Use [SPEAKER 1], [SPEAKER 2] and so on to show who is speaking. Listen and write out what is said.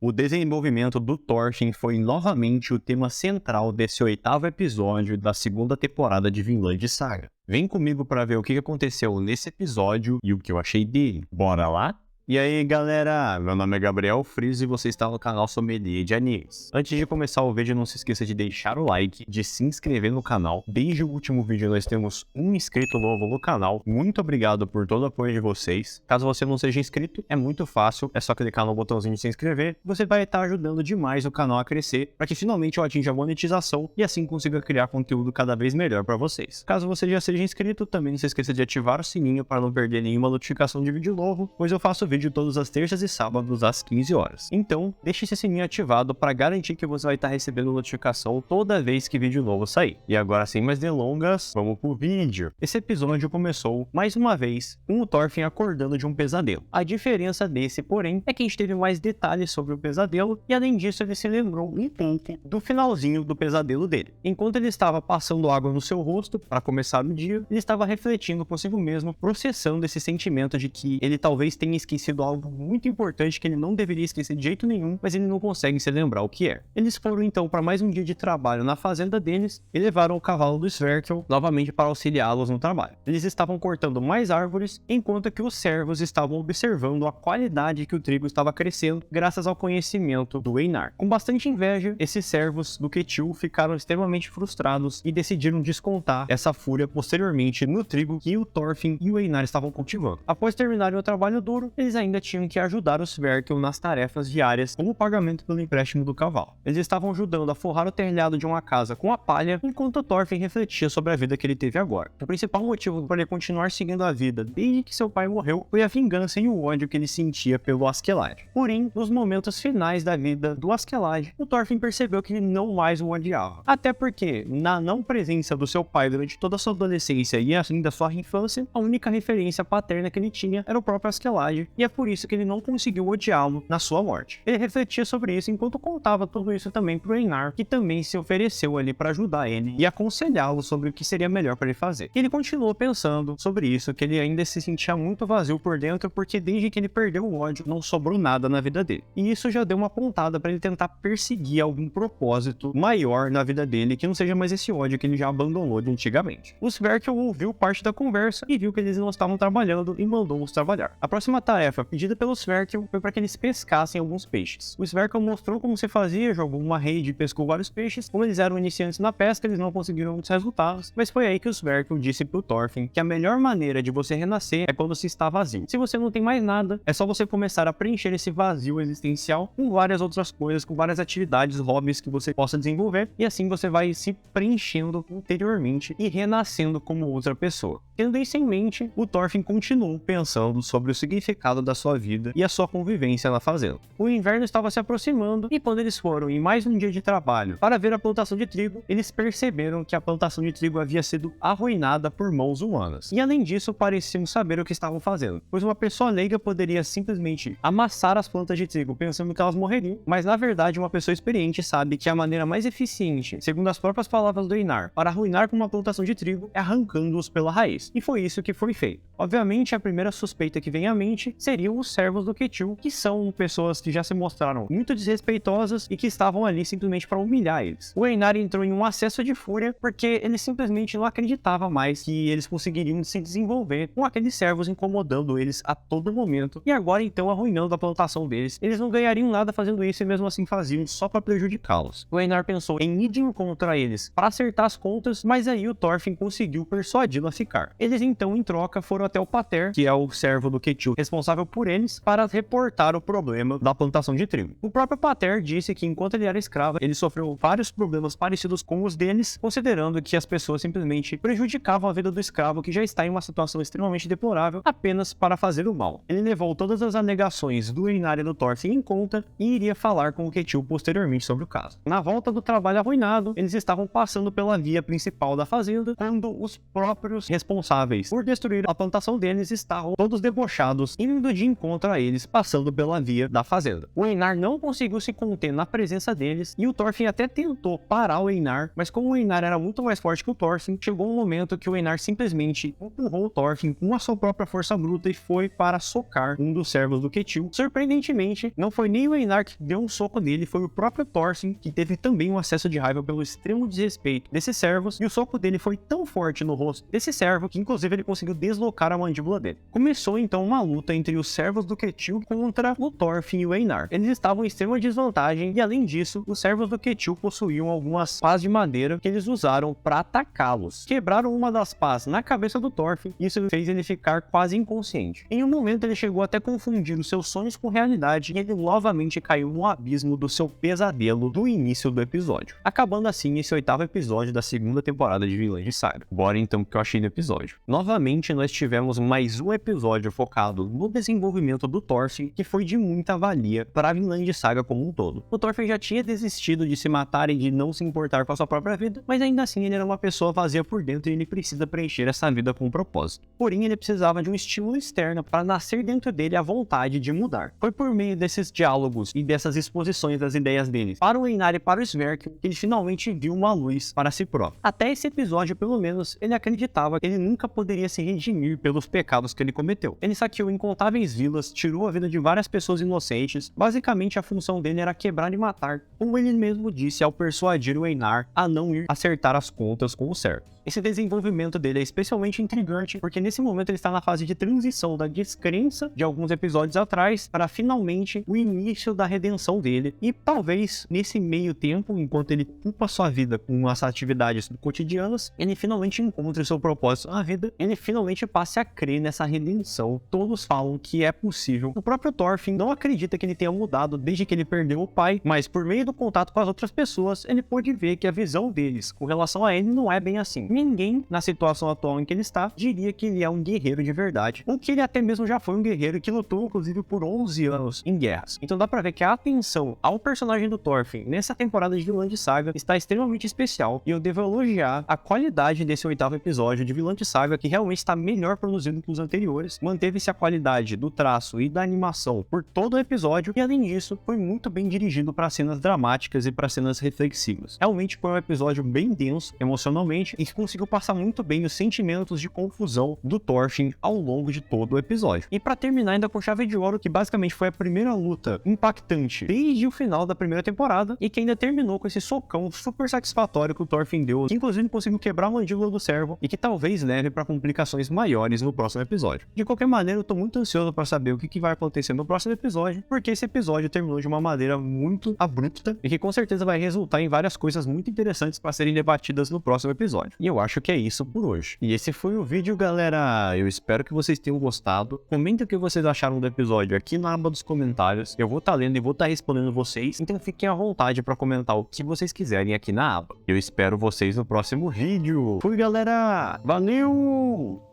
[SPEAKER 1] O desenvolvimento do Thorfinn foi novamente o tema central desse 8º episódio da segunda temporada de Vinland Saga. Vem comigo para ver o que aconteceu nesse episódio e o que eu achei dele. Bora lá? E aí galera, meu nome é Gabriel Friso e você está no canal Sommelier de Animes. Antes de começar o vídeo, não se esqueça de deixar o like, de se inscrever no canal. Desde o último vídeo nós temos um inscrito novo no canal. Muito obrigado por todo o apoio de vocês. Caso você não seja inscrito, é muito fácil, é só clicar no botãozinho de se inscrever. Você vai estar ajudando demais o canal a crescer, para que finalmente eu atinja a monetização e assim consiga criar conteúdo cada vez melhor para vocês. Caso você já seja inscrito, também não se esqueça de ativar o sininho para não perder nenhuma notificação de vídeo novo, pois eu faço vídeo todas as terças e sábados às 15 horas. Então, deixe esse sininho ativado para garantir que você vai estar recebendo notificação toda vez que vídeo novo sair. E agora, sem mais delongas, vamos pro vídeo. Esse episódio começou, mais uma vez, com o Thorfinn acordando de um pesadelo. A diferença desse, porém, é que a gente teve mais detalhes sobre o pesadelo e, além disso, ele se lembrou um pouco do finalzinho do pesadelo dele. Enquanto ele estava passando água no seu rosto para começar o dia, ele estava refletindo consigo mesmo, processando esse sentimento de que ele talvez tenha esquecido algo muito importante que ele não deveria esquecer de jeito nenhum, mas ele não consegue se lembrar o que é. Eles foram então para mais um dia de trabalho na fazenda deles e levaram o cavalo do Sverkel novamente para auxiliá-los no trabalho. Eles estavam cortando mais árvores, enquanto que os servos estavam observando a qualidade que o trigo estava crescendo graças ao conhecimento do Einar. Com bastante inveja, esses servos do Ketil ficaram extremamente frustrados e decidiram descontar essa fúria posteriormente no trigo que o Thorfinn e o Einar estavam cultivando. Após terminarem o trabalho duro, eles ainda tinham que ajudar os Sverkel nas tarefas diárias como pagamento pelo empréstimo do cavalo. Eles estavam ajudando a forrar o telhado de uma casa com a palha, enquanto o Thorfinn refletia sobre a vida que ele teve agora. O principal motivo para ele continuar seguindo a vida desde que seu pai morreu foi a vingança e o ódio que ele sentia pelo Askeladd. Porém, nos momentos finais da vida do Askeladd, o Thorfinn percebeu que ele não mais o odiava. Até porque, na não presença do seu pai durante toda a sua adolescência e assim da sua infância, a única referência paterna que ele tinha era o próprio Askeladd, e é por isso que ele não conseguiu odiá-lo na sua morte. Ele refletia sobre isso enquanto contava tudo isso também pro Einar, que também se ofereceu ali para ajudar ele e aconselhá-lo sobre o que seria melhor para ele fazer. E ele continuou pensando sobre isso, que ele ainda se sentia muito vazio por dentro, porque desde que ele perdeu o ódio, não sobrou nada na vida dele. E isso já deu uma pontada para ele tentar perseguir algum propósito maior na vida dele, que não seja mais esse ódio que ele já abandonou de antigamente. O Sverkel ouviu parte da conversa e viu que eles não estavam trabalhando e mandou-os trabalhar. A próxima tarefa pedida pelo Sverkel foi para que eles pescassem alguns peixes. O Sverkel mostrou como se fazia, jogou uma rede e pescou vários peixes. Como eles eram iniciantes na pesca, eles não conseguiram muitos resultados, mas foi aí que o Sverkel disse pro Thorfinn que a melhor maneira de você renascer é quando se está vazio. Se você não tem mais nada, é só você começar a preencher esse vazio existencial com várias outras coisas, com várias atividades, hobbies que você possa desenvolver, e assim você vai se preenchendo interiormente e renascendo como outra pessoa. Tendo isso em mente, o Thorfinn continuou pensando sobre o significado da sua vida e a sua convivência na fazenda. O inverno estava se aproximando e quando eles foram em mais um dia de trabalho para ver a plantação de trigo, eles perceberam que a plantação de trigo havia sido arruinada por mãos humanas. E além disso, pareciam saber o que estavam fazendo, pois uma pessoa leiga poderia simplesmente amassar as plantas de trigo pensando que elas morreriam, mas na verdade uma pessoa experiente sabe que a maneira mais eficiente, segundo as próprias palavras do Einar, para arruinar com uma plantação de trigo é arrancando-os pela raiz. E foi isso que foi feito. Obviamente, a primeira suspeita que vem à mente seriam os servos do Ketil, que são pessoas que já se mostraram muito desrespeitosas e que estavam ali simplesmente para humilhar eles. O Einar entrou em um acesso de fúria porque ele simplesmente não acreditava mais que eles conseguiriam se desenvolver com aqueles servos incomodando eles a todo momento e agora então arruinando a plantação deles. Eles não ganhariam nada fazendo isso e mesmo assim faziam só para prejudicá-los. O Einar pensou em ir de encontro a eles para acertar as contas, mas aí o Thorfinn conseguiu persuadi-lo a ficar. Eles então em troca foram até o Pater, que é o servo do Ketil responsável por eles, para reportar o problema da plantação de trigo. O próprio Pater disse que enquanto ele era escravo, ele sofreu vários problemas parecidos com os deles, considerando que as pessoas simplesmente prejudicavam a vida do escravo, que já está em uma situação extremamente deplorável, apenas para fazer o mal. Ele levou todas as alegações do Einar e do Thorfinn em conta e iria falar com o Ketil posteriormente sobre o caso. Na volta do trabalho arruinado, eles estavam passando pela via principal da fazenda, quando os próprios responsáveis por destruir a plantação deles estavam todos debochados, indo indo de encontro a eles, passando pela via da fazenda. O Einar não conseguiu se conter na presença deles, e o Thorfinn até tentou parar o Einar, mas como o Einar era muito mais forte que o Thorfinn, chegou um momento que o Einar simplesmente empurrou o Thorfinn com a sua própria força bruta e foi para socar um dos servos do Ketil. Surpreendentemente, não foi nem o Einar que deu um soco nele, foi o próprio Thorfinn que teve também um acesso de raiva pelo extremo desrespeito desses servos, e o soco dele foi tão forte no rosto desse servo que inclusive ele conseguiu deslocar a mandíbula dele. Começou então uma luta entre os servos do Ketil contra o Thorfinn e o Einar. Eles estavam em extrema desvantagem e além disso, os servos do Ketil possuíam algumas pás de madeira que eles usaram para atacá-los. Quebraram uma das pás na cabeça do Thorfinn e isso fez ele ficar quase inconsciente. Em um momento ele chegou até a confundir os seus sonhos com realidade e ele novamente caiu no abismo do seu pesadelo do início do episódio. Acabando assim esse 8º episódio da segunda temporada de Vinland Saga. Bora então pro que eu achei do episódio. Novamente nós tivemos mais um episódio focado no desenvolvimento do Thorfinn, que foi de muita valia para a Vinland Saga como um todo. O Thorfinn já tinha desistido de se matar e de não se importar com a sua própria vida, mas ainda assim ele era uma pessoa vazia por dentro e ele precisa preencher essa vida com um propósito. Porém ele precisava de um estímulo externo para nascer dentro dele a vontade de mudar. Foi por meio desses diálogos e dessas exposições das ideias dele para o Einar e para o Sverker que ele finalmente viu uma luz para si próprio. Até esse episódio, pelo menos, ele acreditava que ele nunca poderia se redimir pelos pecados que ele cometeu. Ele saqueou incontáveis vilas, tirou a vida de várias pessoas inocentes. Basicamente a função dele era quebrar e matar, como ele mesmo disse ao persuadir o Einar a não ir acertar as contas com o servo. Esse desenvolvimento dele é especialmente intrigante porque nesse momento ele está na fase de transição da descrença de alguns episódios atrás para finalmente o início da redenção dele, e talvez nesse meio tempo, enquanto ele culpa sua vida com as atividades cotidianas, ele finalmente encontre seu propósito na vida, ele finalmente passe a crer nessa redenção. Todos falam que é possível. O próprio Thorfinn não acredita que ele tenha mudado desde que ele perdeu o pai, mas por meio do contato com as outras pessoas, ele pôde ver que a visão deles com relação a ele não é bem assim. Ninguém, na situação atual em que ele está, diria que ele é um guerreiro de verdade, ou que ele até mesmo já foi um guerreiro que lutou, inclusive, por 11 anos em guerras. Então dá pra ver que a atenção ao personagem do Thorfinn nessa temporada de Vinland Saga está extremamente especial, e eu devo elogiar a qualidade desse 8º episódio de Vinland Saga, que realmente está melhor produzido que os anteriores. Manteve-se a qualidade do traço e da animação por todo o episódio, e além disso, foi muito bem dirigido para cenas dramáticas e para cenas reflexivas. Realmente foi um episódio bem denso emocionalmente e que conseguiu passar muito bem os sentimentos de confusão do Thorfinn ao longo de todo o episódio. E para terminar ainda com chave de ouro, que basicamente foi a primeira luta impactante desde o final da primeira temporada e que ainda terminou com esse socão super satisfatório que o Thorfinn deu, que inclusive conseguiu quebrar a mandíbula do servo e que talvez leve para complicações maiores no próximo episódio. De qualquer maneira, eu tô muito ansioso para saber o que vai acontecer no próximo episódio, porque esse episódio terminou de uma maneira muito abrupta e que com certeza vai resultar em várias coisas muito interessantes para serem debatidas no próximo episódio. E eu acho que é isso por hoje. E esse foi o vídeo, galera. Eu espero que vocês tenham gostado. Comentem o que vocês acharam do episódio aqui na aba dos comentários. Eu vou estar lendo e vou estar respondendo vocês, então fiquem à vontade para comentar o que vocês quiserem aqui na aba. Eu espero vocês no próximo vídeo. Fui, galera! Valeu!